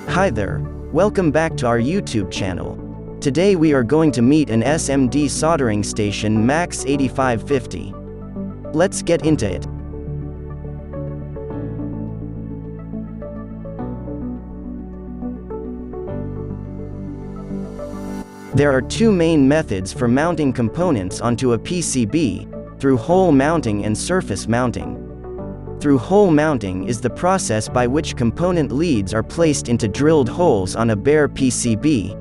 Hi there, welcome back to our YouTube channel. Today we are going to meet an SMD soldering station MAX 8550. Let's get into it. There are two main methods for mounting components onto a PCB, through hole mounting and surface mounting. Through hole mounting is the process by which component leads are placed into drilled holes on a bare PCB,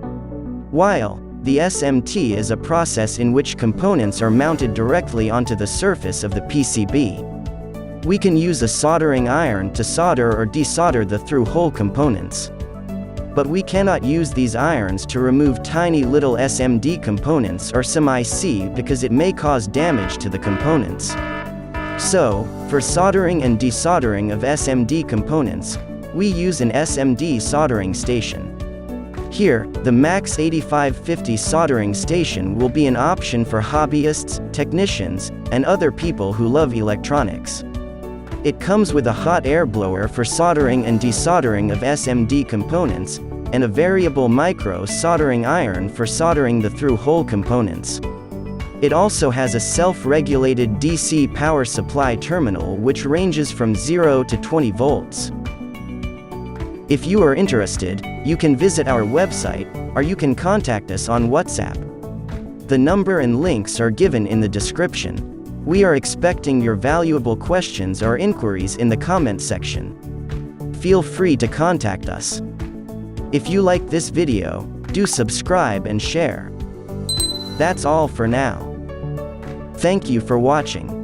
while the SMT is a process in which components are mounted directly onto the surface of the PCB. We can use a soldering iron to solder or desolder the through-hole components. But we cannot use these irons to remove tiny little SMD components or some IC because it may cause damage to the components. So, for soldering and desoldering of SMD components, we use an SMD soldering station. Here, the MAX 8550 soldering station will be an option for hobbyists, technicians, and other people who love electronics. It comes with a hot air blower for soldering and desoldering of SMD components, and a variable micro soldering iron for soldering the through-hole components. It also has a self-regulated DC power supply terminal which ranges from 0 to 20 volts. If you are interested, you can visit our website, or you can contact us on WhatsApp. The number and links are given in the description. We are expecting your valuable questions or inquiries in the comment section. Feel free to contact us. If you like this video, do subscribe and share. That's all for now. Thank you for watching.